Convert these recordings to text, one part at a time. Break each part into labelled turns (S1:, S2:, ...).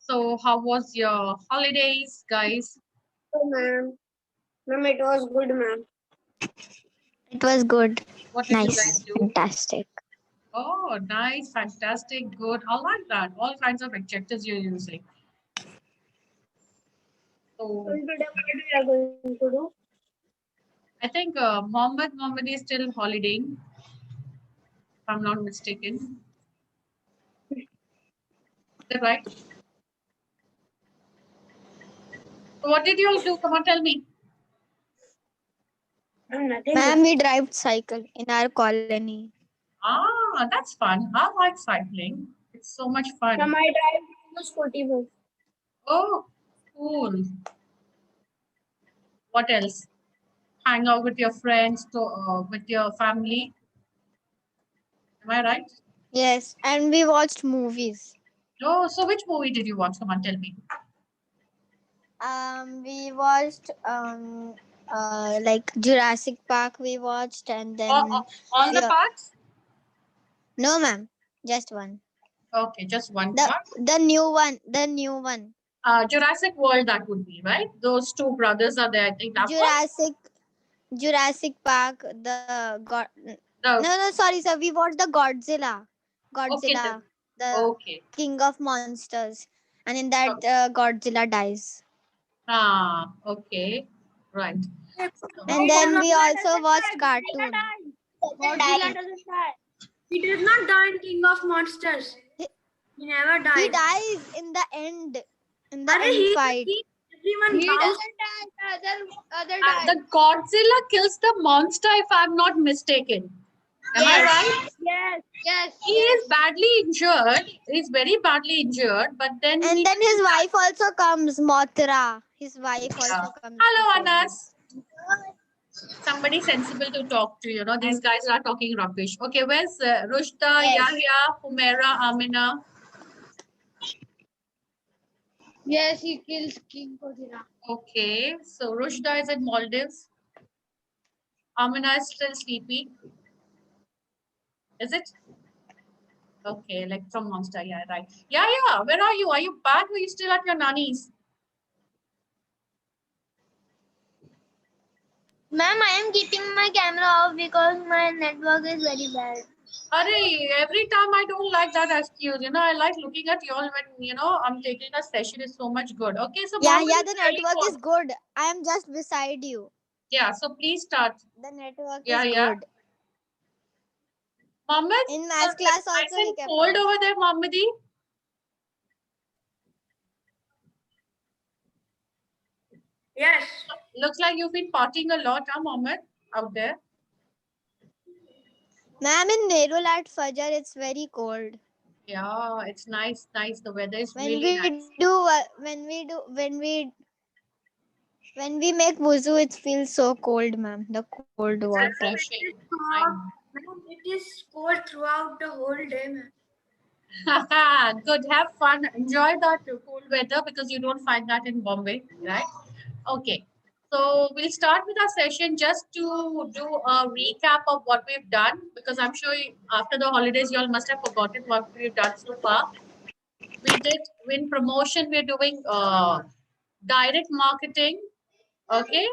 S1: So, how was your holidays, guys?
S2: Oh, ma'am. Ma'am, it was good, ma'am.
S3: It was good.
S1: What did you guys
S3: Nice.
S1: do?
S3: Fantastic.
S1: Oh, nice, fantastic, good. I like that. All kinds of adjectives you're using. So,
S2: And today, what we are going to do?
S1: I think Mohammed is still holidaying, if I'm not mistaken. Is that right? So, what did you all do? Come on, tell me.
S2: Nothing.
S3: Ma'am, we drive cycle in our colony.
S1: Ah, that's fun. I like cycling. It's so much
S2: Ma'am,
S1: fun.
S2: I drive to scooty bus.
S1: Oh, cool. What else? Hang out with your friends, with your family. Am I right?
S3: Yes, and we watched movies.
S1: Oh, so which movie did you watch? Come on, tell me.
S3: We watched like Jurassic Park. We watched, and then
S1: All the
S3: we
S1: parts?
S3: no, ma'am, just one.
S1: Okay, just one
S3: The
S1: part.
S3: the new one, the new one.
S1: Jurassic World, that would be, right? Those two brothers are there. I think that one.
S3: Jurassic Park. The God. No,
S1: The,
S3: no, sorry, sir. We watched the Godzilla.
S1: okay,
S3: Godzilla, the
S1: okay.
S3: king of monsters, and in that
S1: Oh,
S3: Godzilla dies.
S1: okay. Right. So,
S3: And then we also watched cartoon.
S2: Godzilla doesn't die. He does not die in King of Monsters.
S3: He,
S2: He never
S3: he
S2: dies.
S3: dies in the end. In the
S2: Are
S3: end
S2: he
S3: fight.
S2: everyone
S3: He
S2: bows.
S3: Other
S1: the Godzilla kills the monster, if I'm not mistaken. Am I right?
S2: Yes.
S1: He is badly injured. He's very badly injured, but then
S3: And
S1: he
S3: then his wife also comes, Mothra. His wife
S1: Yeah.
S3: also comes to
S1: Hello,
S3: save him.
S1: Anas. Somebody sensible to talk to. These guys are talking rubbish. Okay, where's Rushta,
S3: Yes.
S1: Yahya, Humaira, Amina?
S2: Yes, he kills King Godzilla.
S1: Okay, so Rushta is in Maldives. Amina is still sleepy. Is it? Okay, like from Monster. Yeah, right. Yeah. Where are you? Are you back or are you still at your nanny's?
S2: Ma'am, I am keeping my camera off because my network is very bad.
S1: Arey, every time I don't like that excuse. I like looking at y'all when, I'm taking a session is so much good. Okay, so
S3: Yeah,
S1: Mohammed
S3: yeah,
S1: is
S3: the
S1: very
S3: network
S1: good.
S3: is good. I am just beside you.
S1: Yeah, so please start.
S3: The network
S1: Yeah,
S3: is
S1: yeah.
S3: good.
S1: Mohammed,
S3: In
S1: it's
S3: maths class
S1: nice
S3: also he
S1: and
S3: kept
S1: cold
S3: off.
S1: over there, Mohammedi.
S2: Yes.
S1: Looks like you've been partying a lot, huh, Mohammed, out there.
S3: Ma'am, in Nerul at Fajar, it's very cold.
S1: Yeah, it's nice. The weather is
S3: When
S1: really
S3: we
S1: nice.
S3: do, when we make wuzu, it feels so cold, ma'am. The cold
S1: It's
S3: water.
S1: refreshing. I know.
S2: It is cold throughout the whole day, ma'am.
S1: Good. Have fun. Enjoy that cold weather because you don't find that in Bombay, right? Okay. So we'll start with our session just to do a recap of what we've done because I'm sure after the holidays you all must have forgotten what we've done so far. We did win promotion. We're doing direct marketing. Okay.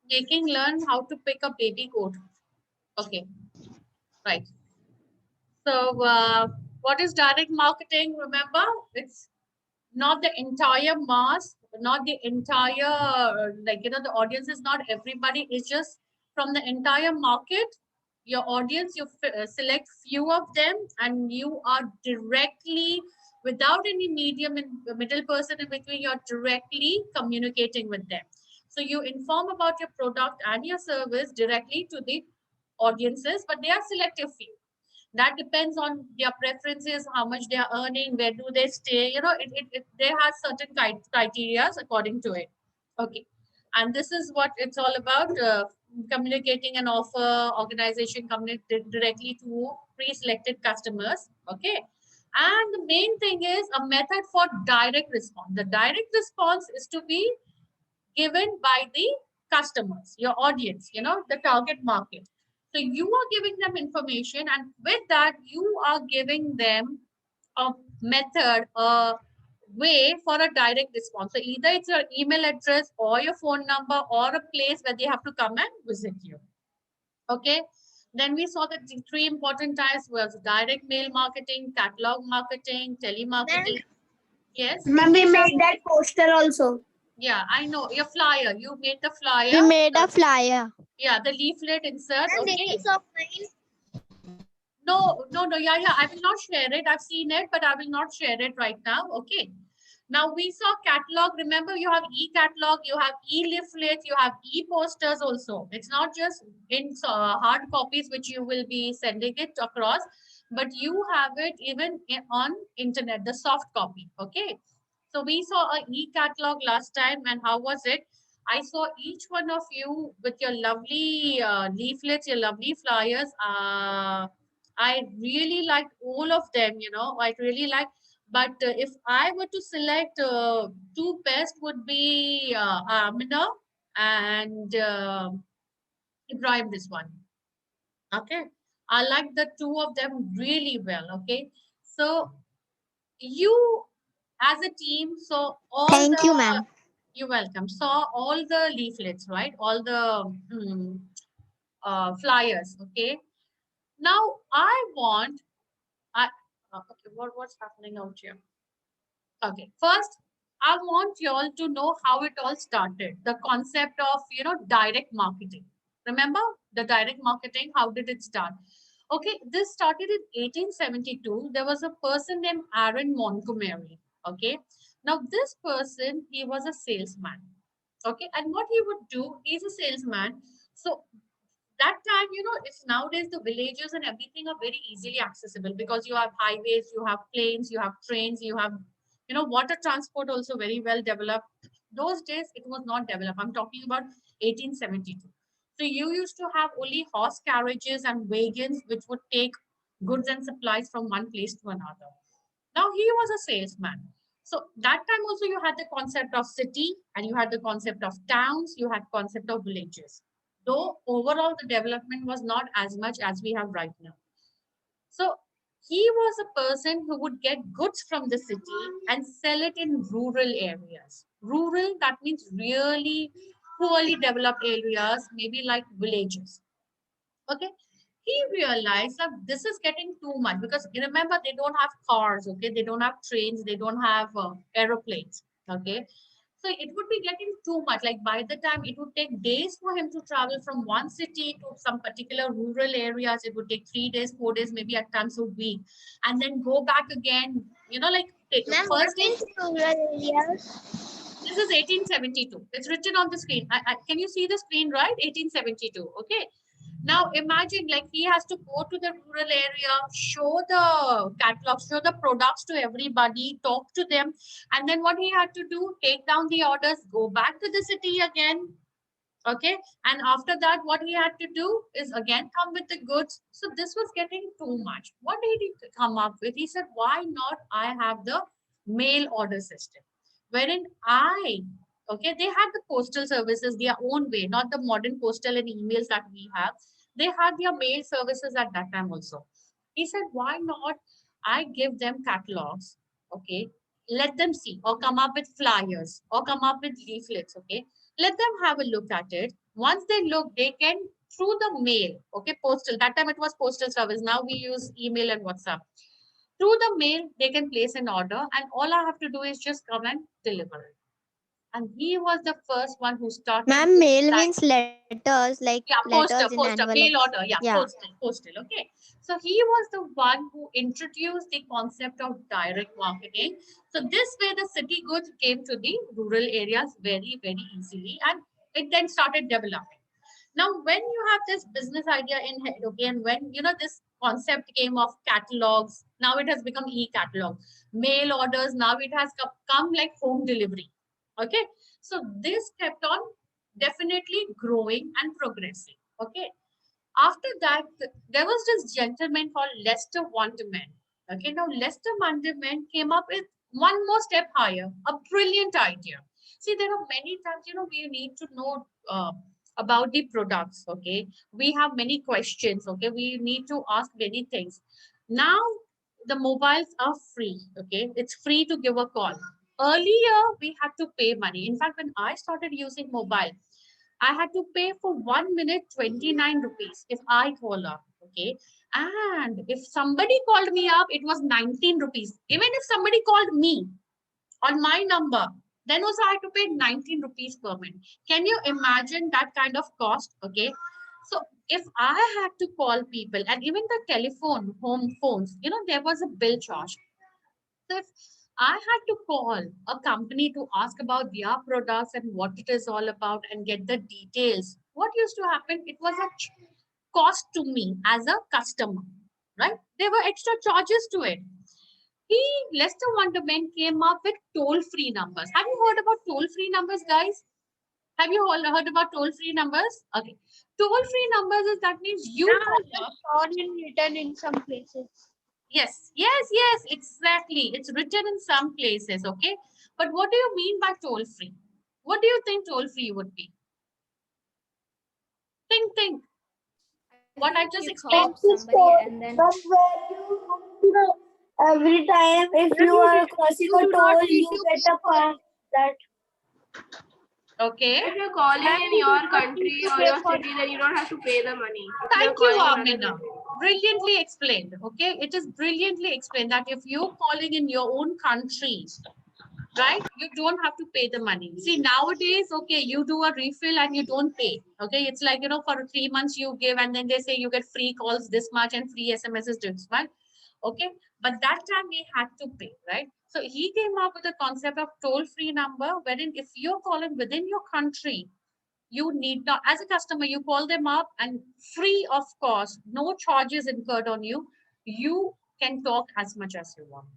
S1: Making learn how to pick a baby goat. Okay. Right. So what is direct marketing? Remember, it's not the entire mass, not the entire the audience is not everybody. It's just from the entire market. Your audience, you select few of them, and you are directly without any medium in the middle person in between. You're directly communicating with them. So you inform about your product and your service directly to the audiences, but they are selective few that depends on their preferences, how much they are earning, where do they stay. They have certain criteria according to it. Okay. And this is what it's all about, communicating an offer, organization communicate directly to pre-selected customers. Okay. And the main thing is a method for direct response. The direct response is to be given by the customers, your audience, the target market. So you are giving them information, and with that, you are giving them a method, a way for a direct response. So either it's your email address or your phone number or a place where they have to come and visit you. Okay. Then we saw that the three important types was direct mail marketing, catalog marketing, telemarketing. Yes.
S2: Ma'am, we made that poster also.
S1: Yeah, I know. Your flyer. You made the flyer.
S3: We made a flyer.
S1: Yeah, the leaflet insert.
S2: And
S1: Okay.
S2: ladies of mine.
S1: No. Yeah. I will not share it. I've seen it, but I will not share it right now. Okay. Now we saw catalog. Remember, you have e-catalog, you have e-leaflet, you have e-posters also. It's not just in hard copies which you will be sending it across, but you have it even on internet, the soft copy. Okay. So we saw a e-catalog last time, and how was it? I saw each one of you with your lovely leaflets, your lovely flyers. I really liked all of them. I really like. But if I were to select two best, would be Amina and Ibrahim. This one. Okay. I like the two of them really well. Okay. So you as a team, so all
S3: Thank
S1: the
S3: you, ma'am.
S1: you're welcome. Saw all the leaflets, right? All the flyers. Okay. Now I want. Okay. What's happening out here? Okay. First, I want you all to know how it all started. The concept of direct marketing. Remember the direct marketing? How did it start? Okay. This started in 1872. There was a person named Aaron Montgomery. Okay. Now this person, he was a salesman. Okay, and what he would do, he's a salesman. So that time, it's nowadays the villages and everything are very easily accessible because you have highways, you have planes, you have trains, you have, water transport also very well developed. Those days it was not developed. I'm talking about 1872. So you used to have only horse carriages and wagons which would take goods and supplies from one place to another. Now he was a salesman. So that time also you had the concept of city and you had the concept of towns, you had concept of villages. Though overall the development was not as much as we have right now. So he was a person who would get goods from the city and sell it in rural areas. Rural, that means really poorly developed areas, maybe like villages. Okay. He realized that this is getting too much because remember, they don't have cars. Okay. They don't have trains. They don't have aeroplanes. Okay. So it would be getting too much. Like by the time it would take days for him to travel from one city to some particular rural areas, it would take 3 days, 4 days, maybe at times a week, and then go back again. Like
S2: Ma'am,
S1: first
S2: what
S1: day.
S2: is rural areas?
S1: This is 1872. It's written on the screen. Can you see the screen, right? 1872. Okay. Now imagine like he has to go to the rural area, show the catalog, show the products to everybody, talk to them. And then what he had to do, take down the orders, go back to the city again. Okay. And after that, what he had to do is again come with the goods. So this was getting too much. What did he come up with? He said, why not I have the mail order system? Wherein okay, they had the postal services their own way, not the modern postal and emails that we have. They had their mail services at that time also. He said, why not I give them catalogs? Okay. Let them see or come up with flyers or come up with leaflets. Okay. Let them have a look at it. Once they look, they can through the mail. Okay. Postal. That time it was postal service. Now we use email and WhatsApp. Through the mail, they can place an order and all I have to do is just come and deliver it. And he was the first one who started.
S3: Ma'am, mail means letters, like
S1: Yeah,
S3: letters in
S1: poster,
S3: envelopes.
S1: mail order. Yeah,
S3: Yeah.
S1: postal. Okay. So he was the one who introduced the concept of direct marketing. So this way the city goods came to the rural areas very, very easily. And it then started developing. Now, when you have this business idea in head, okay, and when this concept came of catalogs, now it has become e-catalog, mail orders, now it has come like home delivery. Okay, so this kept on definitely growing and progressing. Okay, after that, there was this gentleman called Lester Vanderman. Okay, now Lester Vanderman came up with one more step higher, a brilliant idea. See, there are many times, we need to know about the products. Okay, we have many questions. Okay, we need to ask many things. Now the mobiles are free. Okay, it's free to give a call. Earlier we had to pay money. In fact, when I started using mobile, I had to pay for 1 minute 29 rupees if I call up. Okay, and if somebody called me up, it was 19 rupees. Even if somebody called me on my number, then also I had to pay 19 rupees per minute. Can you imagine that kind of cost? Okay. So if I had to call people, and even the telephone, home phones, there was a bill charge. So if I had to call a company to ask about their products and what it is all about and get the details, what used to happen? It was a cost to me as a customer, right? There were extra charges to it. Lester Wonderman came up with toll-free numbers. Have you heard about toll-free numbers, guys? Have you all heard about toll-free numbers? Okay. Toll-free numbers is that means you call up.
S2: Or in written in some places.
S1: Yes, yes, yes, exactly. It's written in some places, okay? But what do you mean by toll-free? What do you think toll-free would be? Think. What I just explained.
S3: Somebody and then
S2: But where every time if you are crossing a toll, you get a pass that.
S1: Okay.
S4: If you're calling in your country or your city, then you don't have to pay the money. If
S1: Thank
S4: you're
S1: you,
S4: calling
S1: Amina. Brilliantly explained. Okay, it is brilliantly explained that if you're calling in your own country, right, you don't have to pay the money. See, nowadays, okay, you do a refill and you don't pay. Okay, it's like, for 3 months you give and then they say you get free calls this much and free SMSs this much. Okay, but that time we had to pay, right? So he came up with a concept of toll-free number, wherein if you're calling within your country, you need not, as a customer, you call them up and free of cost, no charges incurred on you. You can talk as much as you want.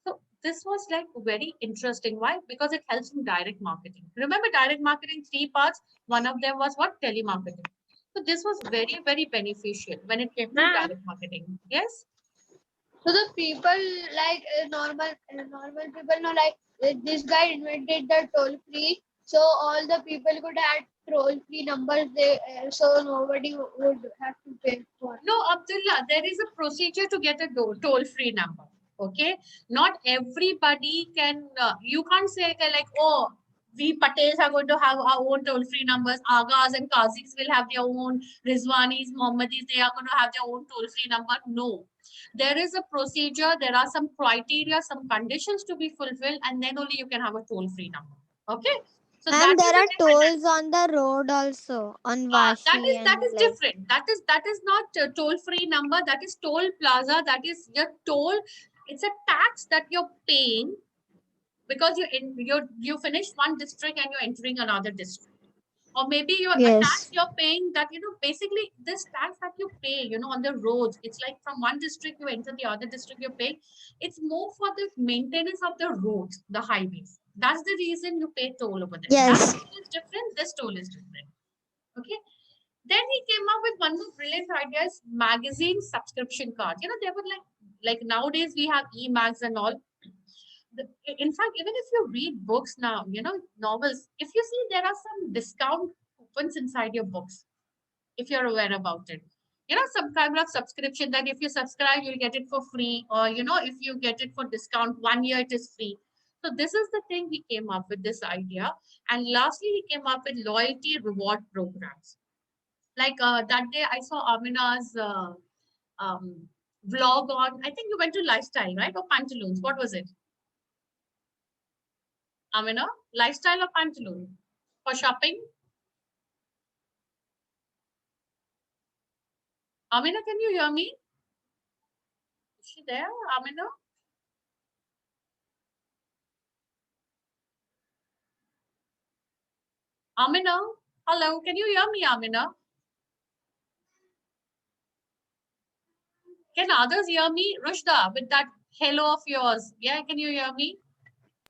S1: So this was like very interesting. Why? Because it helps in direct marketing. Remember direct marketing, 3 parts. One of them was what? Telemarketing. So this was very, very beneficial when it came to direct marketing. Yes.
S2: So the people like normal people know like this guy invented the toll free, so all the people could add toll free numbers. So nobody would have to pay for.
S1: No, Abdullah, there is a procedure to get a toll-free number. Okay, not everybody can. You can't say that like, oh, we Patels are going to have our own toll-free numbers. Agas and Qazis will have their own. Rizwanis, Mohammedis, they are going to have their own toll-free number. No, there is a procedure. There are some criteria, some conditions to be fulfilled, and then only you can have a toll-free number. Okay. So
S3: and there are
S1: the
S3: tolls on the road also on Vashi
S1: that
S3: and
S1: is
S3: like
S1: different. That is not a toll free number. That is toll plaza. That is your toll. It's a tax that you're paying because you finished one district and you're entering another district. Or maybe you're a tax
S3: yes.
S1: you're paying that, basically this tax that you pay, on the roads. It's like from one district you enter the other district you're paying. It's more for the maintenance of the roads, the highways. That's the reason you pay toll over there. That
S3: Yes.
S1: toll is different. This toll is different. Okay. Then he came up with one more brilliant idea is magazine subscription card. They were like nowadays we have e-mags and all. In fact, even if you read books now, novels, if you see there are some discount coupons inside your books, if you're aware about it. Some kind of subscription that if you subscribe, you'll get it for free, or if you get it for discount 1 year, it is free. So this is the thing he came up with this idea. And lastly, he came up with loyalty reward programs. Like that day, I saw Amina's um, vlog on. I think you went to Lifestyle, right? Or Pantaloons. What was it? Amina, Lifestyle or Pantaloon for shopping? Amina, can you hear me? Is she there, Amina? Amina, hello, can you hear me, Amina? Can others hear me? Rushda, with that hello of yours. Yeah, can you hear me?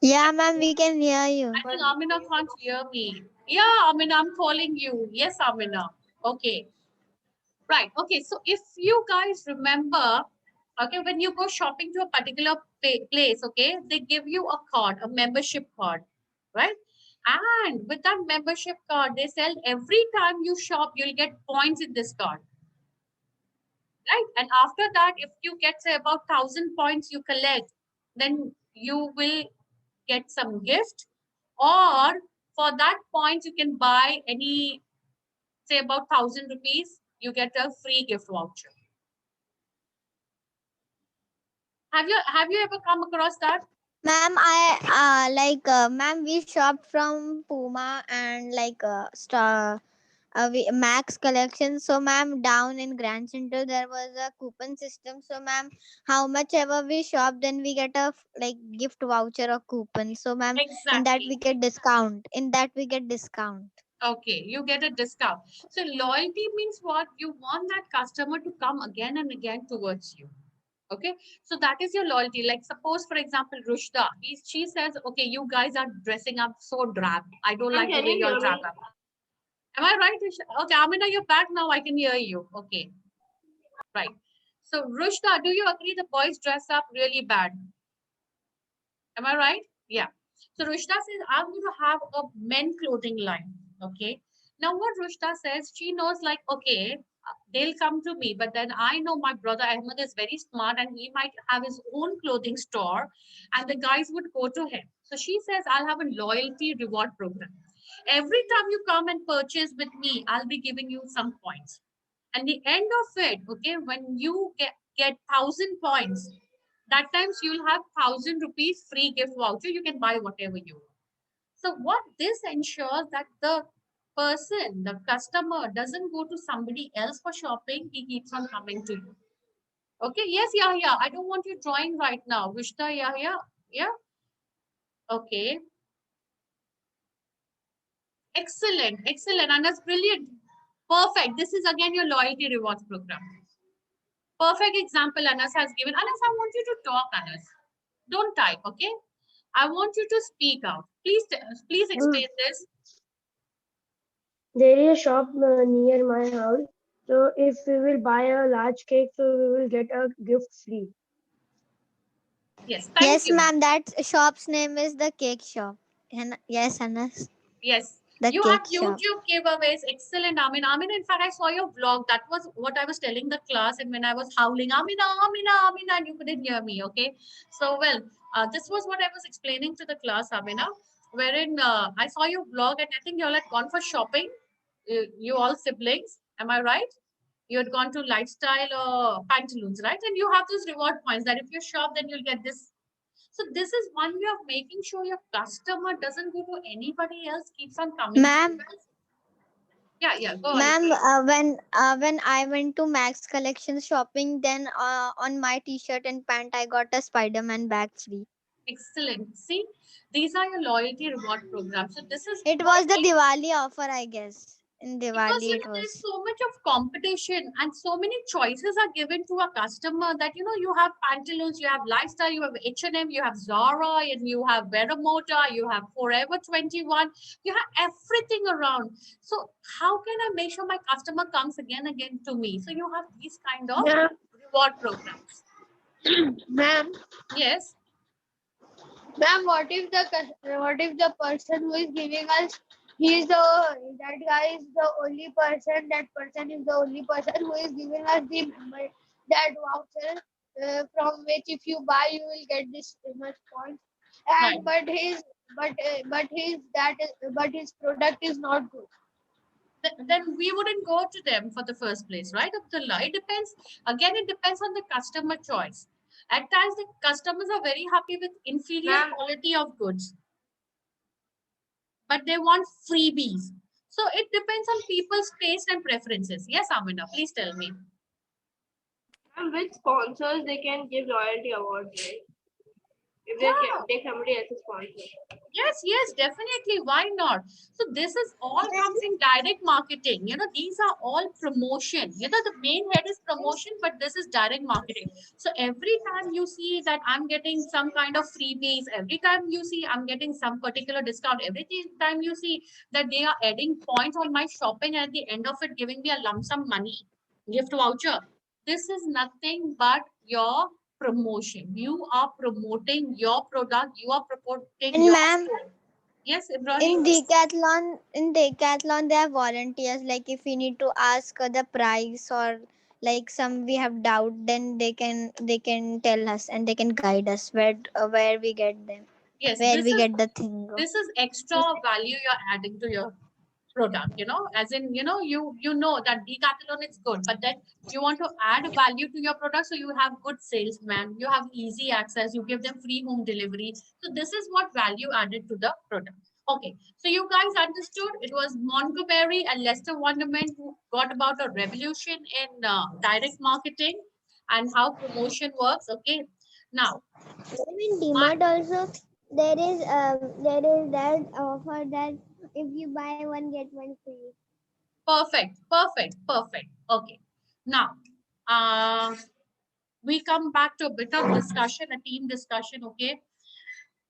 S3: Yeah, ma'am, we can hear you.
S1: I think Amina can't hear me. Yeah, Amina, I'm calling you. Yes, Amina. Okay. Right. Okay. So if you guys remember, okay, when you go shopping to a particular place, okay, they give you a card, a membership card, right? And with that membership card, they sell every time you shop, you'll get points in this card. Right? And after that, if you get say about 1,000 points you collect, then you will get some gift, or for that points you can buy any, say about 1,000 rupees, you get a free gift voucher. Have you ever come across that?
S3: Ma'am, ma'am, we shopped from Puma and Max collection. So, ma'am, down in Grand Center there was a coupon system. So, ma'am, how much ever we shop, then we get a gift voucher or coupon. So, ma'am, in that
S1: Exactly.
S3: we get discount. In that we get discount.
S1: Okay, you get a discount. So loyalty means what? You want that customer to come again and again towards you. Okay, so that is your loyalty. Like suppose, for example, Rushda, she says, okay, you guys are dressing up so drab. I don't
S4: Ma'am,
S1: like the
S4: can
S1: way
S4: you
S1: you're
S4: hear
S1: drab
S4: me?
S1: up. Am I right, Rushda? Okay, Amina, you're back now. I can hear you. Okay, right. So Rushda, do you agree the boys dress up really bad? Am I right? Yeah. So Rushda says, I'm going to have a men clothing line. Okay. Now, what Rushda says, she knows like, okay, they'll come to me, but then I know my brother Ahmed is very smart and he might have his own clothing store and the guys would go to him. So she says, I'll have a loyalty reward program. Every time you come and purchase with me, I'll be giving you some points. And the end of it, okay, when you get 1,000 points, that times you'll have 1,000 rupees free gift voucher. You can buy whatever you want. So what this ensures that the person, the customer doesn't go to somebody else for shopping. He keeps on coming to you. Okay. Yes. Yeah. Yeah. I don't want you drawing right now. Vishta. Yeah. Yeah. Yeah. Okay. Excellent. Excellent. And that's brilliant. Perfect. This is again your loyalty rewards program. Perfect example Anas has given. Anas, I want you to talk, Anas. Don't type, okay? I want you to speak out. Please explain this.
S5: There is a shop near my house. So if we will buy a large cake, so we will get a gift free.
S1: Yes, thank
S3: Yes,
S1: you.
S3: ma'am. That shop's name is the cake shop. And yes, Anas,
S1: Yes.
S3: the
S1: You have
S3: cake shop.
S1: YouTube giveaways. Excellent, Amin. Amin, in fact, I saw your vlog. That was what I was telling the class. And when I was howling, Amina, Amina, Amina, and you couldn't hear me. Okay. So, well, this was what I was explaining to the class, Amina, wherein I saw your vlog and I think you all had gone for shopping. You all siblings. Am I right? You had gone to lifestyle or pantaloons, right? And you have those reward points that if you shop, then you'll get this. So this is one way of making sure your customer doesn't go to anybody else, keeps on coming to you.
S3: Ma'am,
S1: Yeah, yeah, go on.
S3: ma'am, when I went to Max Collection shopping, then on my T-shirt and pant I got a Spider-Man bag free.
S1: Excellent. See, these are your loyalty reward programs. So this is
S3: It
S1: what
S3: was the
S1: makes,
S3: Diwali offer, I guess. In
S1: because
S3: Diwali,
S1: you
S3: it
S1: know there's
S3: was.
S1: so much of competition and so many choices are given to a customer that you have pantaloons, you have lifestyle, you have H&M, you have Zara, and you have Veramota, you have Forever 21, you have everything around. So how can I make sure my customer comes again to me? So you have these kind of
S5: Yeah,
S1: reward programs.
S2: Ma'am,
S1: Yes.
S2: ma'am, what if the person who is giving us, that guy is the only person, that person is the only person who is giving us that voucher, from which if you buy you will get this much points,
S1: Right.
S2: and but his product is not good.
S1: Then we wouldn't go to them for the first place, right, Abdullah? It depends. Again, it depends on the customer choice. At times, the customers are very happy with inferior
S4: Ma'am.
S1: quality of goods, but they want freebies. So it depends on people's taste and preferences. Yes, Amina, please tell me.
S4: Ma'am, which sponsors they can give loyalty awards, right? If they
S1: Yeah.
S4: take somebody else's sponsor.
S1: Yes, definitely. Why not? So this is all comes in direct marketing. These are all promotion. The main head is promotion, but this is direct marketing. So every time you see that I'm getting some kind of freebies, every time you see I'm getting some particular discount, every time you see that they are adding points on my shopping and at the end of it giving me a lump sum money, gift voucher. This is nothing but your promotion. You are promoting your product. You are promoting
S3: And
S1: your
S3: ma'am,
S1: store. Yes,
S3: In
S1: Ibrahim.
S3: decathlon, they have volunteers. Like if we need to ask the price or like some we have doubt, then they can tell us and they can guide us where we get them,
S1: Yes,
S3: where we get the thing.
S1: this is extra value you're adding to your product, as in, you know that decathlon is good, but then you want to add value to your product, so you have good salesman, you have easy access, you give them free home delivery. So this is what value added to the product. Okay, so you guys understood it was Montgomery and Lester Wonderman who got about a revolution in direct marketing and how promotion works. Okay, now
S3: In DMart also there is that offer that if you buy one get one free.
S1: perfect, perfect, perfect. Okay, now we come back to a bit of discussion, a team discussion. Okay,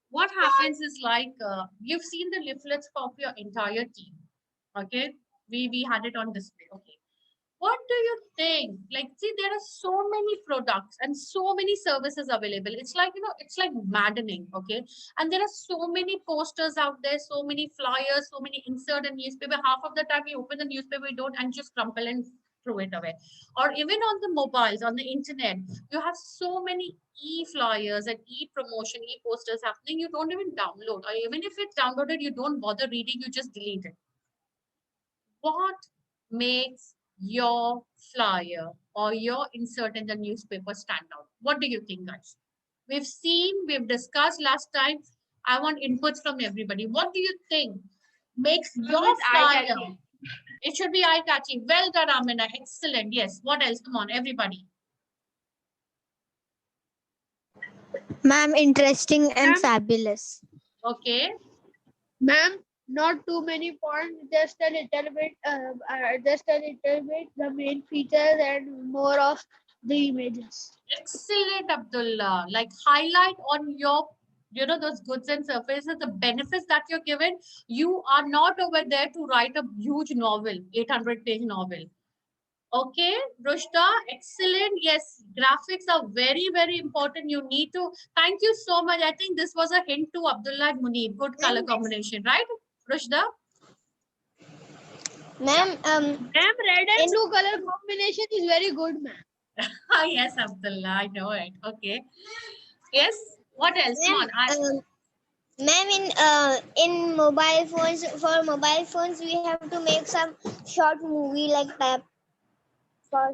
S1: what happens is like you've seen the leaflets of your entire team. Okay, we had it on display. Okay, what do you think? Like, see, there are so many products and so many services available. It's like, it's like maddening. Okay, and there are so many posters out there, so many flyers, so many insert in newspaper. Half of the time we open the newspaper, we don't, and just crumple and throw it away. Or even on the mobiles, on the internet, you have so many e-flyers and e-promotion, e-posters happening. You don't even download, or even if it's downloaded, you don't bother reading. You just delete it. What makes your flyer or your insert in the newspaper stand out? What do you think, guys? We've discussed last time. I want inputs from everybody. What do you think makes your
S4: It's
S1: flyer?
S4: eye-catching.
S1: It should be eye-catching. Well done, Amina. Excellent. Yes. What else? Come on, everybody.
S3: Ma'am, interesting and
S2: Ma'am.
S3: fabulous.
S1: Okay.
S2: Ma'am, not too many points, just a little bit, the main features and more of the images.
S1: Excellent, Abdullah. Like highlight on your, those goods and services, the benefits that you're given. You are not over there to write a huge novel, 800-page novel. Okay, Rushda, excellent. Yes, graphics are very, very important. You need to, thank you so much. I think this was a hint to Abdullah and Munib. Good color combination, right, Rushda?
S3: Ma'am,
S2: Ma'am, red and blue color combination is very good, ma'am.
S1: Yes, Abdullah, I know it. Okay. Yes, what else? Come on.
S3: Ma'am, in mobile phones, for mobile phones, we have to make some short movie like that for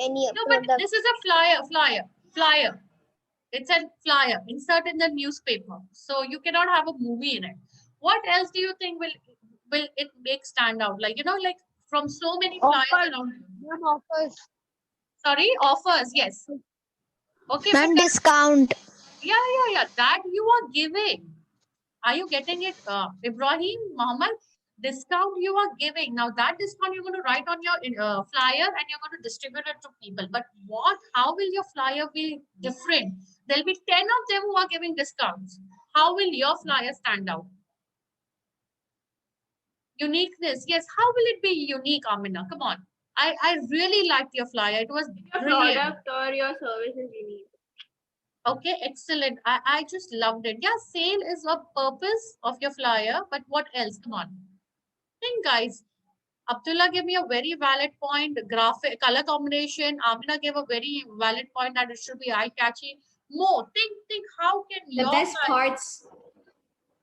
S3: any
S1: No, but
S3: product.
S1: this is a flyer. It's a flyer. Insert in the newspaper. So you cannot have a movie in it. What else do you think will it make stand out? Like, like from so many flyers
S2: Offers,
S1: around.
S2: ma'am, offers.
S1: Sorry, offers. Yes. Okay, but
S3: Ma'am, discount.
S1: yeah. That you are giving. Are you getting it, Ibrahim, Muhammad? Discount you are giving. Now that discount you're going to write on your flyer and you're going to distribute it to people. But how will your flyer be different? There'll be 10 of them who are giving discounts. How will your flyer stand out? Uniqueness. Yes, how will it be unique, Amina? Come on. I really liked your flyer. It was
S4: Your
S1: brilliant.
S4: product or your service is unique.
S1: Okay, excellent. I just loved it. Yeah, sale is a purpose of your flyer, but what else? Come on. Think, guys. Abdullah gave me a very valid point. Graphic color combination. Amina gave a very valid point that it should be eye-catchy. More. Think. How can
S6: The
S1: your
S6: best
S1: flyer-
S6: parts,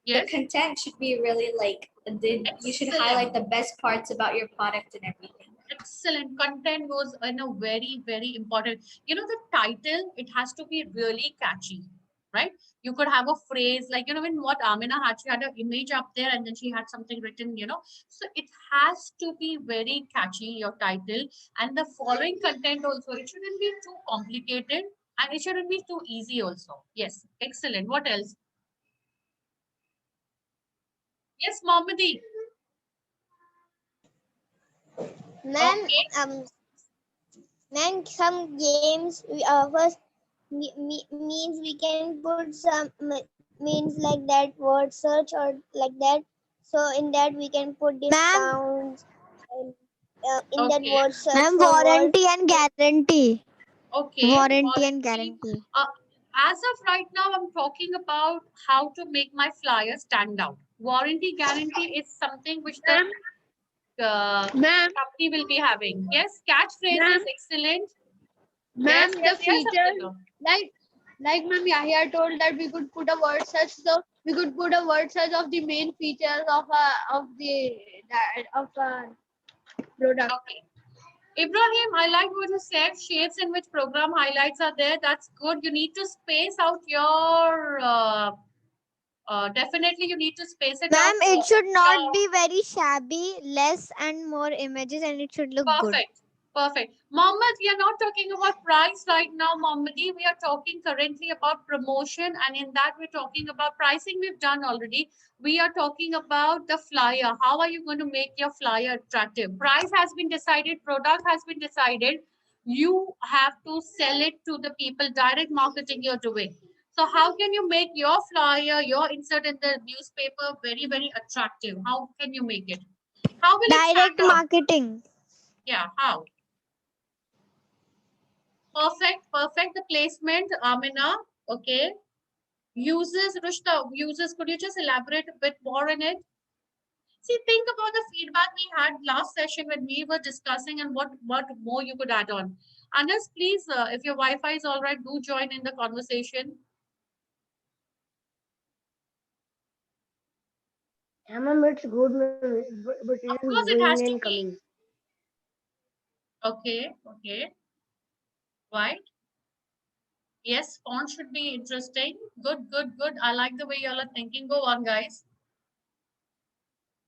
S1: Yes.
S6: the content should be really like you should
S1: Excellent.
S6: highlight the best parts about your product and everything.
S1: Excellent. Content goes in a very, very important. The title, it has to be really catchy, right? You could have a phrase like, when what Amina had, she had an image up there and then she had something written, So it has to be very catchy, your title. And the following content also, it shouldn't be too complicated and it shouldn't be too easy also. Yes. Excellent. What else? Yes, Mohammadi.
S3: Ma'am,
S1: Okay.
S3: ma'am, some games first means we can put some means like that word search or like that. So in that we can put discounts and in that
S1: Okay.
S3: word search. Ma'am, warranty and guarantee.
S1: Okay.
S3: Warranty and guarantee.
S1: As of right now, I'm talking about how to make my flyer stand out. Warranty guarantee is something which the
S2: Ma'am,
S1: company will be having. Yes, catchphrase
S2: Ma'am.
S1: is excellent.
S2: ma'am,
S1: Yes,
S2: the
S1: yes, yes,
S2: feature,
S1: Amrita.
S2: like ma'am Yahya told that we could put a word search, so we could put a word search of the main features of a product.
S1: Okay. Ibrahim, I like what you said. Shapes in which program highlights are there. That's good. You need to space out your. Definitely, you need to space it out.
S3: Ma'am, it should not
S1: your-
S3: be very shabby, less and more images, and it should look good.
S1: Perfect. Perfect. Mohammed, we are not talking about price right now, Mohammadi. We are talking currently about promotion, and in that, we're talking about pricing. We've done already. We are talking about the flyer. How are you going to make your flyer attractive? Price has been decided, product has been decided. You have to sell it to the people, direct marketing you're doing. So, how can you make your flyer, your insert in the newspaper very, very attractive? How can you make it? How will it
S3: Direct
S1: stand out?
S3: marketing.
S1: Yeah, how? Perfect, perfect. The placement, Amina. Okay. Uses, Rushta, uses, could you just elaborate a bit more on it? See, think about the feedback we had last session when we were discussing and what more you could add on. Anas, please, if your Wi-Fi is all right, do join in the conversation.
S5: Yeah, ma'am, it's good, ma'am, but it
S1: Of
S5: is
S1: course, it
S5: going
S1: has to
S5: and
S1: be.
S5: coming.
S1: Okay, okay. Right. Yes, font should be interesting. Good, good, good. I like the way y'all are thinking. Go on, guys.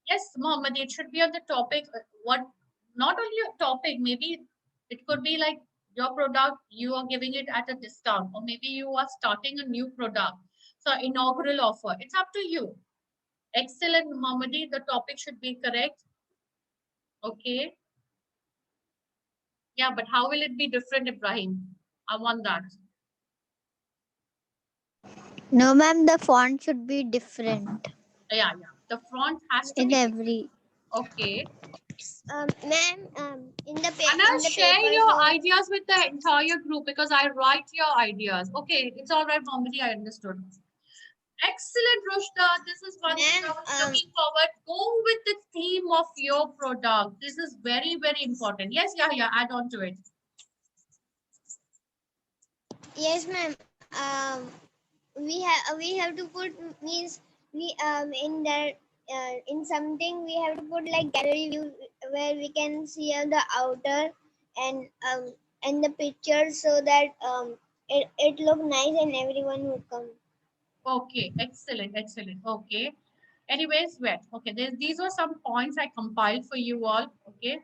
S1: Yes, Mohammed, it should be on the topic. What, not only a topic, maybe it could be like your product, you are giving it at a discount, or maybe you are starting a new product. So, inaugural offer. It's up to you. Excellent, Mohammadi. The topic should be correct. Okay. Yeah, but how will it be different, Ibrahim? I want that.
S3: No, ma'am, the font should be different
S1: Yeah, yeah. The front has to
S3: in
S1: be
S3: every.
S1: okay.
S3: Ma'am, in the
S1: Anna, share
S3: paper,
S1: your
S3: so
S1: ideas with the entire group because I write your ideas. Okay, it's all right, Mohammadi. I understood. Excellent, Rushda. This is one thing I
S3: ma'am,
S1: was looking forward. Go with the theme of your product. This is very, very important. Yes, yeah, yeah. Add on to it.
S3: yes, ma'am. We have to put means we in that in something we have to put like gallery view where we can see the outer and the pictures so that it look nice and everyone would come.
S1: Okay, excellent, excellent. Okay. Anyways, wait. Okay, these were some points I compiled for you all. Okay.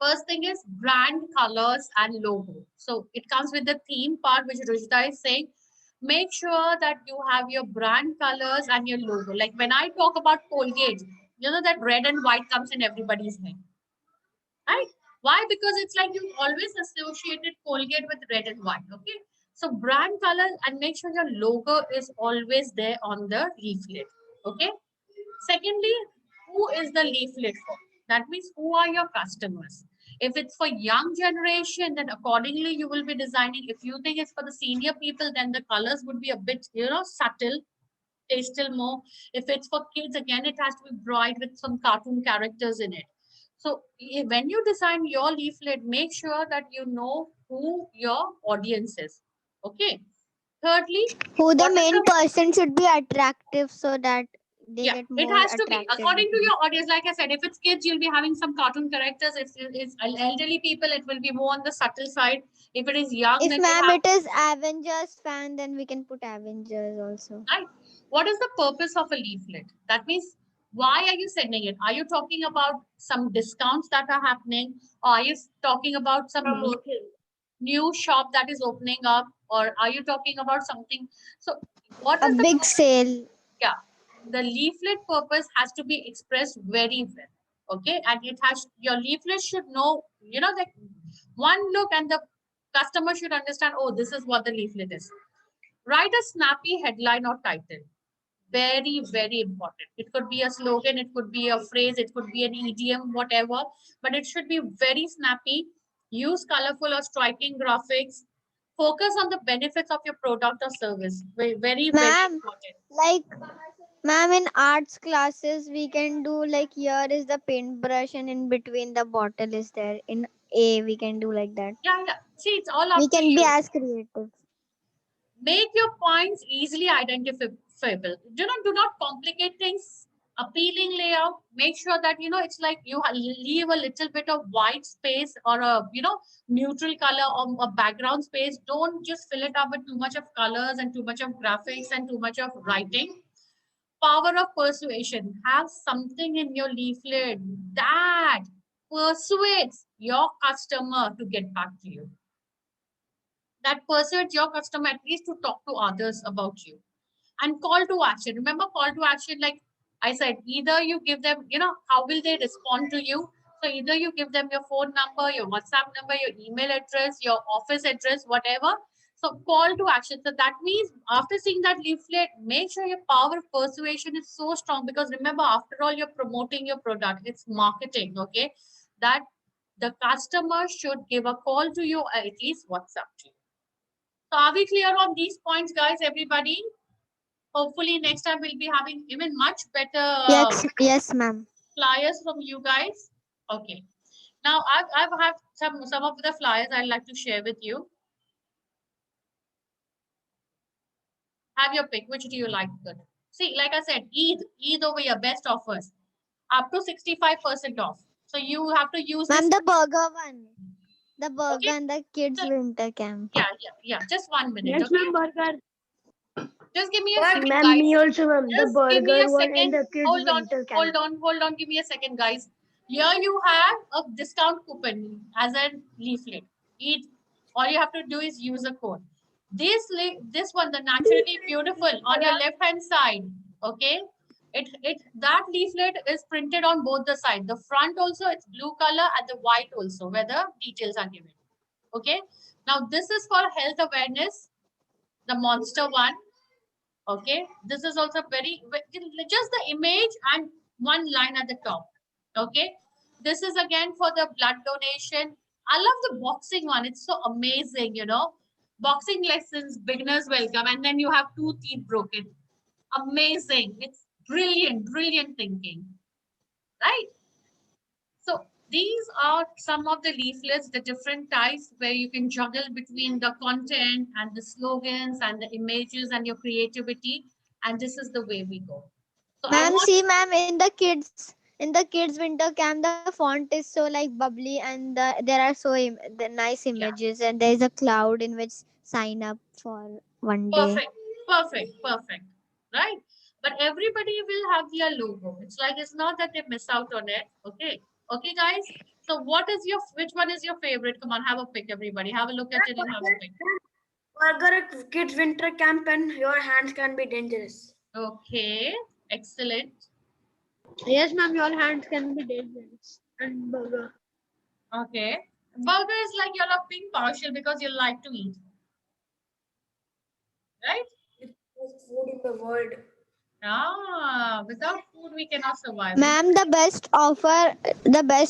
S1: First thing is brand colors and logo. So it comes with the theme part, which Rushda is saying. Make sure that you have your brand colors and your logo. Like when I talk about Colgate, you know that red and white comes in everybody's head, right? Why? Because it's like you always associated Colgate with red and white. Okay. So brand color and make sure your logo is always there on the leaflet. Okay. Secondly, who is the leaflet for? That means who are your customers? If it's for young generation, then accordingly you will be designing. If you think it's for the senior people, then the colors would be a bit, subtle, pastel more. If it's for kids, again, it has to be bright with some cartoon characters in it. So when you design your leaflet, make sure that you know who your audience is. Okay. Thirdly,
S3: Who the
S1: what is
S3: main
S1: the
S3: person should be attractive so that they
S1: yeah,
S3: get
S1: it
S3: more
S1: has to be
S3: attracted
S1: according to
S3: looking.
S1: your audience. Like I said, if it's kids, you'll be having some cartoon characters. If it's elderly people, it will be more on the subtle side. If it is young,
S3: If
S1: then you'll
S3: ma'am
S1: have
S3: it is Avengers fan, then we can put Avengers also.
S1: right. What is the purpose of a leaflet? That means why are you sending it? Are you talking about some discounts that are happening, or are you talking about some
S4: Promotion.
S1: new shop that is opening up, or are you talking about something? So, what
S3: A
S1: is the
S3: big
S1: purpose?
S3: sale.
S1: Yeah, the leaflet purpose has to be expressed very well. Okay, and it has your leaflet should know, that one look and the customer should understand, oh, this is what the leaflet is. Write a snappy headline or title. Very, very important. It could be a slogan, it could be a phrase, it could be an idiom, whatever, but it should be very snappy. Use colorful or striking graphics. Focus on the benefits of your product or service. Very, very, very
S3: Ma'am,
S1: important.
S3: like, ma'am, in arts classes, we can do like here is the paintbrush and in between the bottle is there. In A, we can do like that.
S1: Yeah, yeah. See, it's all up
S3: We
S1: to
S3: can be
S1: you.
S3: as creative.
S1: Make your points easily identifiable. Do not complicate things. Appealing layout. Make sure that it's like you leave a little bit of white space or a neutral color or a background space. Don't just fill it up with too much of colors and too much of graphics and too much of writing. Power of persuasion. Have something in your leaflet that persuades your customer to get back to you, that persuades your customer at least to talk to others about you. And call to action. Remember, call to action, like I said, either you give them, how will they respond to you? So either you give them your phone number, your WhatsApp number, your email address, your office address, whatever. So call to action. So that means after seeing that leaflet, make sure your power of persuasion is so strong, because remember, after all, you're promoting your product. It's marketing, okay? That the customer should give a call to you, or at least WhatsApp to you. So are we clear on these points, guys, everybody? Hopefully next time we'll be having even much better
S3: Yes, ma'am.
S1: flyers from you guys. Okay. Now I've have some of the flyers I'd like to share with you. Have your pick. Which do you like good? See, like I said, Eid over your best offers. Up to 65% off. So you have to use
S3: Ma'am,
S1: this.
S3: the burger one. The burger
S1: Okay.
S3: and the kids
S1: So,
S3: winter camp.
S1: yeah. Just 1 minute.
S5: Yes,
S1: Okay.
S5: ma'am, burger.
S1: Just give me a second,
S5: Ma'am,
S1: guys.
S5: me also, ma'am. The
S1: Just give me a
S5: burger one and
S1: second.
S5: the kids
S1: Hold on,
S5: winter camp.
S1: hold on. Give me a second, guys. Here you have a discount coupon as a leaflet. All you have to do is use a code. This one, the naturally beautiful, on your left hand side. Okay, that leaflet is printed on both the sides. The front also, it's blue color, and the white also, where the details are given. Okay. Now this is for health awareness. The monster one. Okay, this is also just the image and one line at the top. Okay, this is again for the blood donation. I love the boxing one. It's so amazing, boxing lessons, beginners welcome, and then you have 2 teeth broken. Amazing. It's brilliant thinking, right? So these are some of the leaflets, the different types where you can juggle between the content and the slogans and the images and your creativity. And this is the way we go. So
S3: Ma'am, see, ma'am, in the kids winter camp, the font is so like bubbly, and there are the nice images, and there is a cloud in which sign up for one day.
S1: perfect. Right? But everybody will have their logo. It's like it's not that they miss out on it. Okay, guys. So which one is your favorite? Come on, have a pick, everybody. Have a look at it and have a pick.
S5: Burger, kids winter camp, and your hands can be dangerous.
S1: Okay, excellent.
S2: Yes, ma'am, your hands can be dangerous. And burger.
S1: Okay. Burger is like you're not being partial because you like to eat. Right?
S5: Best food in the world.
S1: Without food we cannot survive.
S3: Ma'am, the best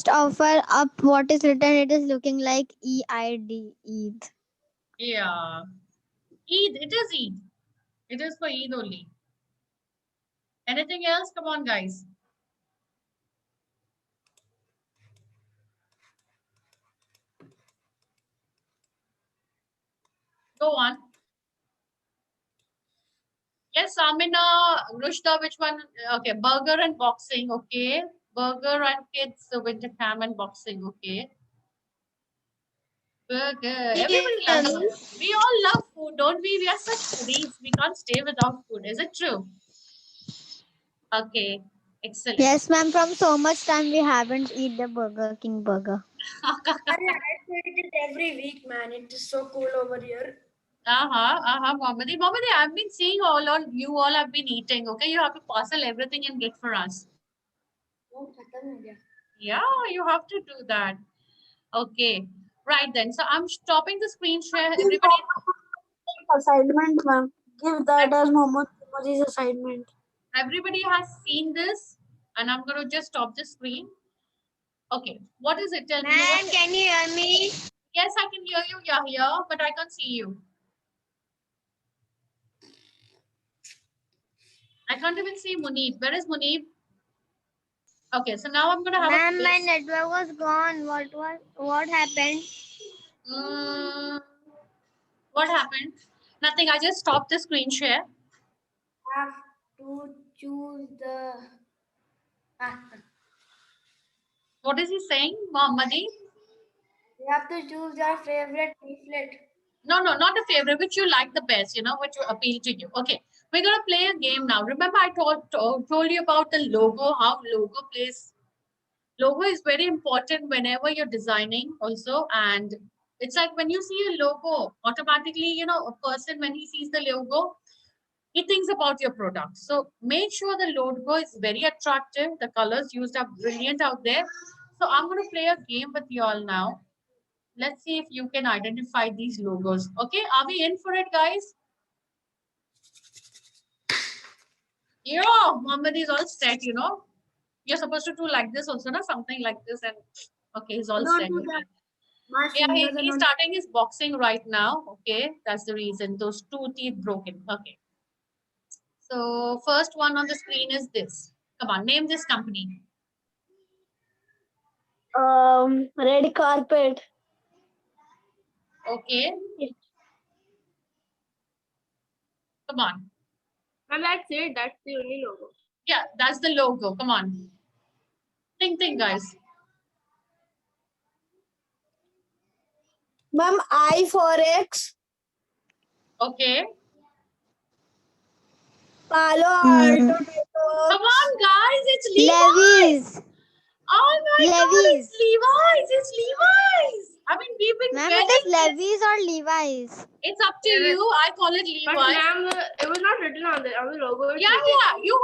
S3: offer up what is written, it is looking like EID, Eid.
S1: Yeah. Eid, it is Eid. It is for Eid only. Anything else? Come on, guys. Go on. Yes, Amina, Rushda, which one? Okay, burger and boxing. Okay. Burger and kids, winter camp and boxing. Okay. Burger. Everybody loves food. We all love food, don't we? We are such foodies. We can't stay without food. Is it true? Okay. Excellent.
S3: Yes, ma'am, from so much time we haven't eat the Burger King burger.
S5: I eat it every week, man. It is so cool over here.
S1: Mohammadi, I've been seeing you all have been eating. Okay, you have to parcel everything and get for us. Yeah, you have to do that. Okay, right then. So I'm stopping the screen share. Everybody,
S5: Assignment, ma'am. Give that as Mohammed Emoji's assignment.
S1: everybody has seen this, and I'm going to just stop the screen. Okay, what is it? Tell me.
S2: Ma'am, can you hear me?
S1: Yes, I can hear you. You're here, but I can't see you. I can't even see Muneeb. Where is Muneeb? Okay, so now I'm gonna have a
S3: Ma'am, my
S1: quiz.
S3: network was gone. What happened?
S1: Mm, what happened? Nothing. I just stopped the screen share.
S7: Have to choose the.
S1: What is he saying, Mohammadi?
S7: You have to choose your favorite leaflet.
S1: No, not a favorite, which you like the best, which will appeal to you. Okay, we're gonna play a game now. Remember, I told you about the logo, how logo plays. Logo is very important whenever you're designing also, and it's like when you see a logo, automatically, a person when he sees the logo, he thinks about your product. So make sure the logo is very attractive. The colors used are brilliant out there. So I'm gonna play a game with you all now. Let's see if you can identify these logos. Okay, are we in for it, guys? Yeah, Muhammad is all set. You're supposed to do like this also, no? Something like this, and okay, he's all
S7: Don't
S1: set.
S7: do that. My
S1: Yeah,
S7: fingers are
S1: he's
S7: not.
S1: starting his boxing right now. Okay, that's the reason. Those 2 teeth broken. Okay. So first one on the screen is this. Come on, name this company.
S5: Red carpet.
S1: Okay. Come on.
S4: And that's it. That's the only logo.
S1: Yeah, that's the logo. Come on. Think, guys.
S5: Ma'am, I for X.
S1: Okay.
S5: Palo
S3: Hmm.
S5: Alto.
S1: Come on, guys. It's Levi's.
S3: Levi's.
S1: Oh my God,
S3: Levi's.
S1: it's Levi's. It's Levi's. I mean, we've been
S3: Ma'am,
S1: getting
S3: it is
S1: this.
S3: Levi's or Levi's.
S1: It's up to you. I call it
S4: But
S1: Levi's.
S4: ma'am, it was not written on the logo. It's
S1: Yeah,
S4: written.
S1: yeah.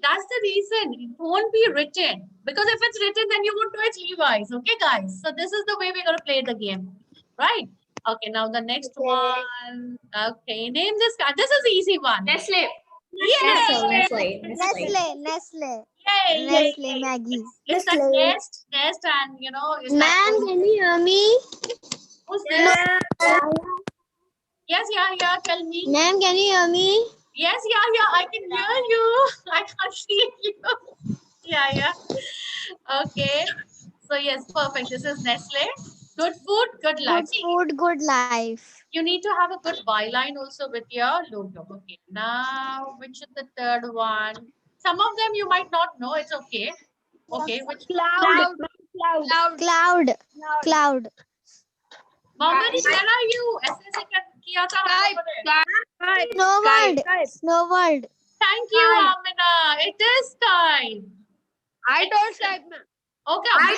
S1: That's the reason. It won't be written. Because if it's written, then you won't know it's Levi's. Okay, guys. So this is the way we're gonna play the game. Right? Okay, now the next one. Okay, name this guy. This is the easy one.
S4: Nestle.
S6: Nestle,
S1: Yay!
S3: Nestle.
S1: Yay!
S3: Nestle Maggie.
S1: It's a nest, and it's
S3: Ma'am,
S1: like,
S3: can you hear me?
S1: who's this? Yes, yeah, tell me.
S3: Ma'am, can you hear me?
S1: Yes, yeah, I can hear you. I can't see you. Yeah. Okay. So yes, perfect. This is Nestle. Good food, good life.
S3: Good food, good life.
S1: You need to have a good byline also with your logo. Okay. Now, which is the third one? Some of them you might not know. It's okay. Okay. Which
S5: Cloud.
S3: Cloud.
S1: Mohammed, where are you? ऐसे किया था हमने.
S3: Snow World.
S1: Thank you, Amina. It is time.
S2: I don't like ma'am.
S1: Okay,
S4: I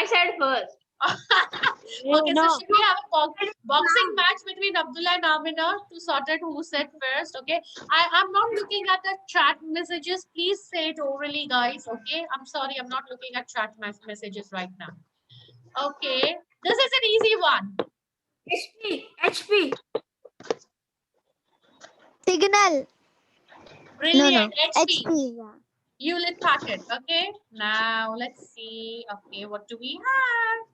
S4: said first.
S1: Okay, so should we have a boxing match between Abdullah and Amina to sort out who said first? Okay, I'm not looking at the chat messages. Please say it orally, guys. Okay, I'm sorry, I'm not looking at chat messages right now. Okay, this is an easy one.
S7: HP.
S3: Signal.
S1: Brilliant. HP.
S3: HP. Yeah.
S1: Hewlett Packard. Okay, now let's see. Okay, what do we have?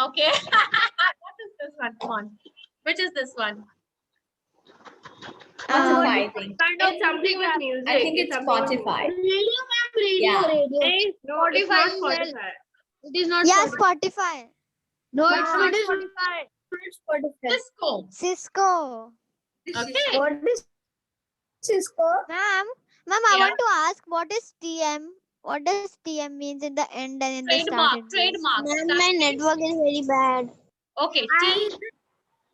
S1: Okay, what is this one? Come on, which is this one?
S6: Spotify, I think.
S4: It's something with music.
S6: I think it's
S4: something with
S6: Spotify.
S5: Radio.
S4: music. No, it's
S2: Spotify
S4: not
S2: is there.
S4: Spotify.
S2: It is not.
S3: Yeah,
S2: Spotify.
S3: Spotify.
S2: No, it's
S5: Ma'am,
S2: not
S5: it is
S2: Spotify.
S1: Cisco.
S3: Cisco.
S1: Okay.
S5: What is Cisco?
S3: Ma'am, I
S1: Yeah.
S3: want to ask what is TM? What does TM means in the end and in the start?
S1: Trademark.
S3: Ma'am, my network is very bad.
S1: Okay,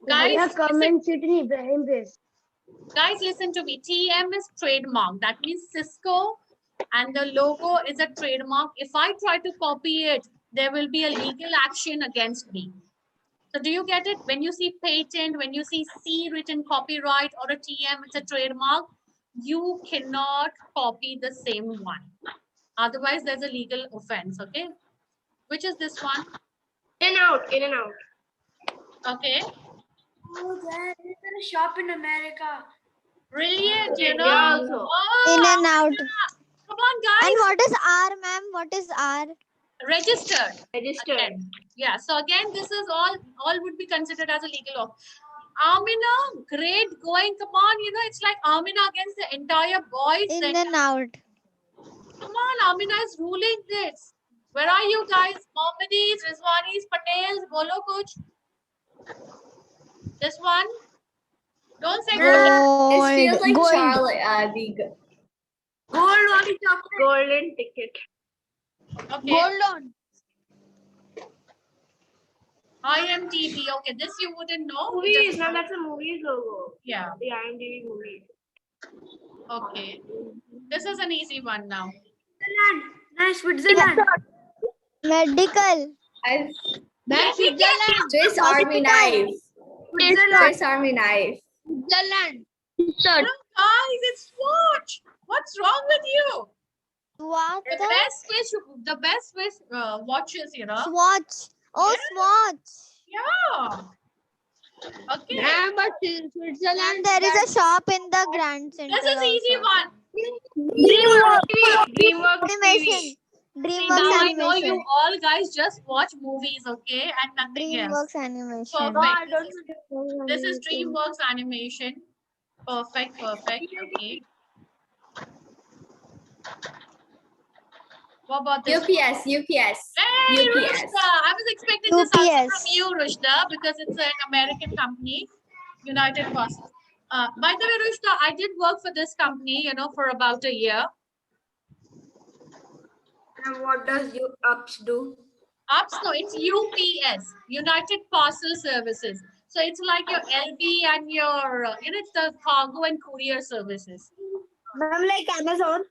S5: Yeah,
S1: guys,
S5: comment chitni Ibrahim base.
S1: guys, listen to me. TM is trademark. That means Cisco, and the logo is a trademark. If I try to copy it, there will be a legal action against me. So do you get it? When you see patent, when you see C written copyright or a TM, it's a trademark. You cannot copy the same one. Otherwise, there's a legal offense. Okay. Which is this one?
S4: In and out.
S1: Okay.
S7: Oh, there is a shop in America.
S1: Brilliant.
S4: Yeah, also.
S1: Oh,
S3: In and out.
S1: come on, guys.
S3: And what is R, ma'am? What is R?
S1: Registered.
S4: Registered.
S1: Again. Yeah. So again, this is all would be considered as a legal off. Amina, great going. Come on, it's like Amina against the entire boys.
S3: In and out.
S1: Come on, Amina is ruling this. Where are you guys? Mohammedis, Rizwanis, Patels, Bolo Kuch. This one. Don't say
S6: It feels like
S3: Gold.
S6: Charlie.
S7: Gold wali chocolate.
S4: Golden ticket.
S1: Okay.
S2: Gold on.
S1: IMDb. Okay, this you wouldn't know.
S4: Movies.
S1: Just-
S4: Now that's a movie's logo.
S1: Yeah.
S4: The IMDb movie.
S1: Okay. This is an easy one now.
S7: Switzerland. Nice Switzerland.
S3: Medical.
S6: I've
S2: Switzerland.
S6: Swiss Army knife.
S7: Switzerland.
S6: Swiss Army knife.
S2: Switzerland.
S1: Guys, it's Swatch. What's wrong with you?
S3: What?
S1: The best Swiss watches,
S3: Swatch. Oh, swatch.
S1: Yeah. Okay.
S2: Yeah, but Switzerland.
S3: And there is a shop in the Grand Central.
S1: This is easy
S3: also.
S1: one.
S4: DreamWorks
S3: Animation.
S1: Now
S3: DreamWorks
S1: I know you
S3: animation.
S1: all guys just watch movies, okay, and nothing else.
S3: DreamWorks animation.
S1: Perfect. This is DreamWorks animation. Perfect. Okay. What about this?
S6: UPS.
S1: Hey,
S6: UPS.
S1: Rushda! I was expecting this answer
S3: UPS.
S1: from you, Rushda, because it's an American company, United Parcels. By the way, Rushda, I did work for this company, for about a year.
S7: And what does you ups do?
S1: Ups, no, it's UPS, United Parcel Services. So it's like your LV and your, it's the cargo and courier services.
S7: Ma'am, like Amazon.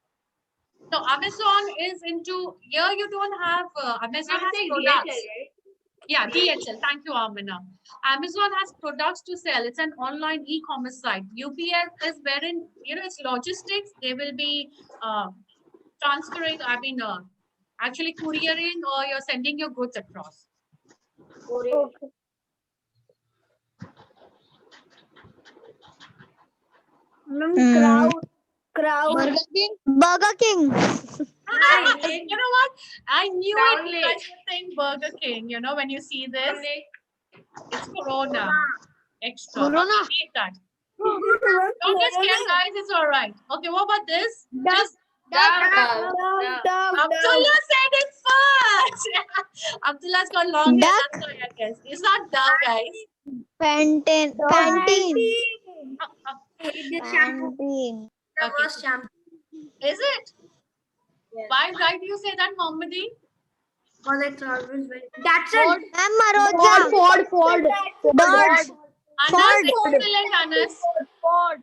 S1: So Amazon is into, here you don't have, Amazon has
S4: DHL,
S1: products.
S4: right?
S1: Yeah, DHL. Thank you, Amina. Amazon has products to sell. It's an online e-commerce site. UPS is wherein, it's logistics. They will be transferring, actually couriering, or you're sending your goods across.
S7: Ma'am, crowd.
S2: Burger King.
S3: Burger King.
S1: You know what? I knew
S4: Crown
S1: it. You
S4: Lake.
S1: guys would think Burger King. When you see this, it's Corona. Extra.
S2: Corona.
S1: Okay, eat that. Don't get scared, guys. It's all right. Okay, what about this? Just Abdullah said it first. Abdullah's got long hair.
S3: Duck.
S1: That's why I guess. It's not duck, guys.
S3: Pantene. Pantene.
S7: The shampoo.
S3: Pantene.
S7: The
S1: Okay.
S7: worst shampoo.
S1: Is it? Why do you say that, Mohammadi?
S7: Because it's always very. That's it.
S3: Ma'am, Maroja.
S2: Ford.
S3: Dodge.
S1: Anas, excellent, Anas.
S3: Ford.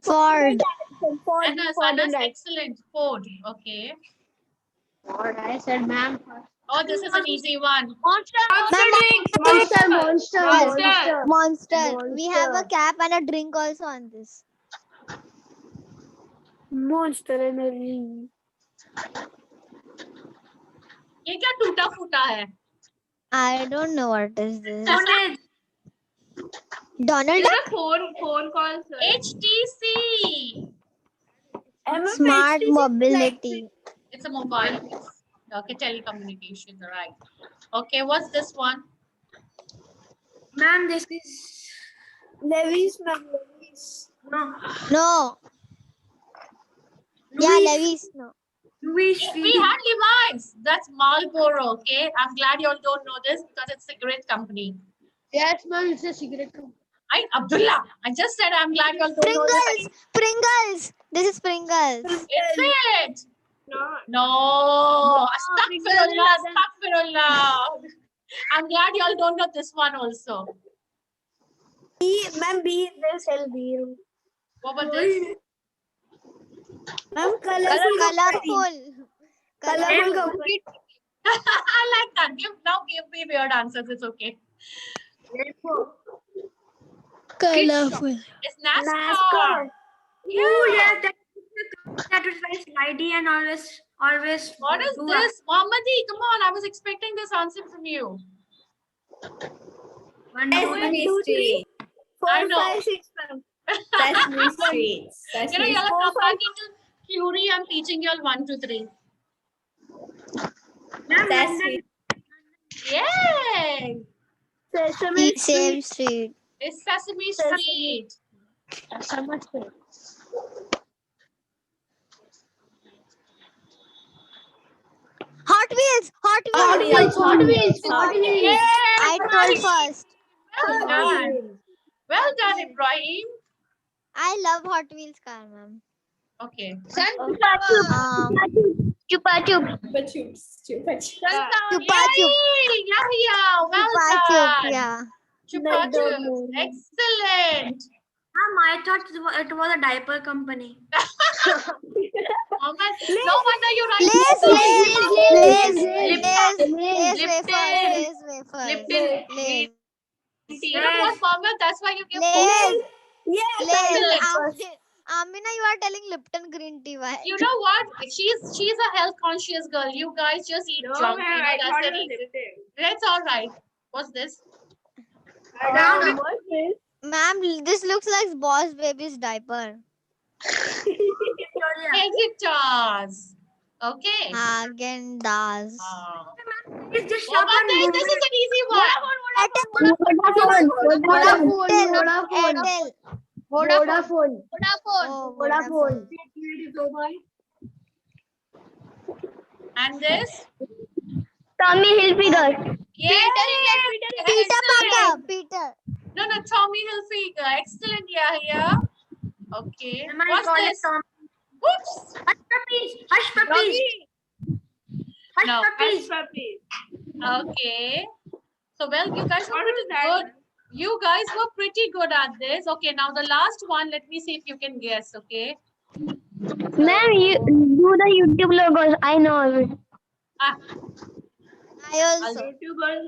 S1: Anas, excellent. Ford. Okay.
S2: Ford. I said, ma'am.
S1: Oh, this is an easy one.
S3: Monster. We have a cap and a drink also on this.
S7: Monster Energy.
S1: ये क्या टूटा फूटा है?
S3: I don't know what is this.
S7: Donald.
S3: Donald
S4: It's
S3: Duck?
S4: a phone call, sir.
S1: HTC.
S3: Smart mobility.
S1: It's a mobile. Okay, telecommunications. All right. Okay, what's this one?
S7: Ma'am, this is Levi's, ma'am. Levi's. No.
S3: No. Yeah, Levi's. No.
S7: Louis
S1: We had Levi's. That's Marlboro. Okay, I'm glad you all don't know this because it's a cigarette company.
S2: Yes, ma'am. It's a cigarette company.
S1: Abdullah, I just said I'm glad you all don't know this.
S3: Pringles. This is Pringles.
S1: Is it?
S4: No.
S1: No. Astaghfirullah. I'm glad you all don't know this one also.
S7: Ma'am, they sell beer.
S1: What about this?
S7: Ma'am,
S3: Colorful.
S7: Colorful company.
S1: I like that. Give me weird answers. It's okay.
S3: Colorful.
S1: It's NASCAR.
S7: NASCAR. Oh, yeah, that was very slidey and always.
S1: What is
S7: do
S1: this? Mohammadi, come on. I was expecting this answer from you.
S6: Sesame Street.
S7: 4,
S1: I know.
S7: 5, 6, 7.
S6: Sesame Street. Sesame
S1: You'll
S6: Street.
S1: come back into theory. I'm teaching you all 1, 2, 3.
S7: Ma'am,
S6: Sesame.
S1: Yay!
S3: Same street.
S1: It's Sesame Street.
S3: Hot Wheels. Hot
S6: Hot
S3: Wheels.
S6: Wheels.
S2: Hot Wheels. Hot Wheels.
S1: Yay,
S3: I told first.
S1: well done. Well done, Ibrahim.
S3: I love Hot Wheels car, ma'am.
S1: Okay.
S3: Chupa chup.
S6: Chupa chups. Chupa chups.
S3: Chupa chup.
S1: Yay, Yahya, well
S3: Chupa chup.
S1: done.
S3: Yeah.
S1: Chupa Chups. Excellent.
S7: I thought it was a diaper company.
S1: Mohammed, no wonder you write
S3: Lays wafer.
S1: Lipton.
S3: Lays.
S1: You know what, Mohammed? That's why you give
S3: Lays.
S1: Excellent.
S3: Lays. Amina, you are telling Lipton green tea. Why?
S1: You know what? She's a health conscious girl. You guys just eat
S4: No,
S1: junk.
S4: ma'am,
S1: You know,
S4: I
S1: that's
S4: thought
S1: the
S4: it was
S1: reason.
S4: Lipton.
S1: That's all right. What's this?
S4: What's this?
S3: Ma'am, this looks like Boss Baby's diaper.
S1: Yes, it does. Okay.
S3: Hagen Dazs.
S7: It's just
S1: What about this? This is an easy one.
S3: Airtel.
S5: Vodafone.
S3: Oh,
S5: Vodafone.
S1: And this?
S3: Tommy Hilfiger.
S1: Yes.
S3: Peter Parker.
S1: Excellent.
S3: Peter.
S1: No, Tommy Hilfiger. Excellent, Yahya. Okay.
S7: Am I
S1: What's
S7: call it
S1: this?
S7: Tom?
S1: Whoops.
S7: Hush puppies. Hush puppies.
S1: Rocky.
S7: Hush
S1: No,
S7: puppies.
S4: Puppy.
S1: Okay. So, well, you guys were
S4: What
S1: pretty
S4: is that?
S1: good. You guys were pretty good at this. Okay, now the last one. Let me see if you can guess. Okay.
S3: Ma'am, you do the YouTube logos. I know it.
S1: Ah,
S3: I also.
S4: YouTubers.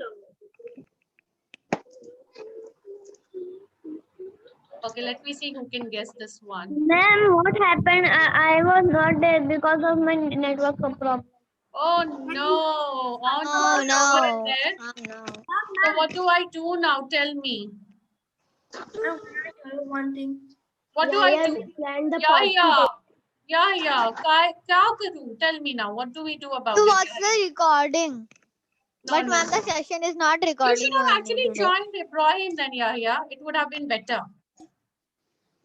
S1: okay, let me see who can guess this one.
S3: Ma'am, what happened? I was not there because of my network problem.
S1: Oh no. Oh no. What is it?
S3: Oh, no.
S1: So what do I do now? Tell me.
S7: One thing.
S1: What do I do?
S5: Plan the
S1: Yeah. क्या करूं? Tell me now. What do we do about
S3: To
S1: it?
S3: watch the recording.
S1: No,
S3: But
S1: no.
S3: ma'am, the session is not
S1: You
S3: recording.
S1: should have
S3: only
S1: actually
S3: today.
S1: joined Ibrahim then, Yahya. It would have been better.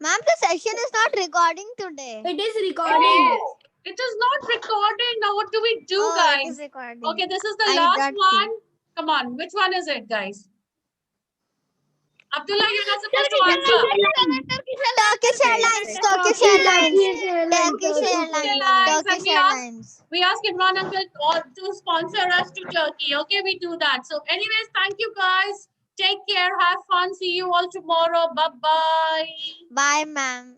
S3: Ma'am, the session is not recording today.
S2: It is
S1: It
S2: recording.
S1: is. It is not recording. Now what do we do,
S3: Oh, it is
S1: guys?
S3: recording.
S1: Okay, this is the
S3: I
S1: last
S3: got
S1: one. Come on, which one is it, guys? Abdullah, you're not supposed to answer.
S3: Turkish Airlines. Turkish Airlines. Turkish Airlines. Turkish Airlines.
S1: We ask Imran uncle to sponsor us to Turkey. Okay, we do that. So anyways, thank you guys. Take care. Have fun. See you all tomorrow. Bye-bye.
S3: Bye, ma'am.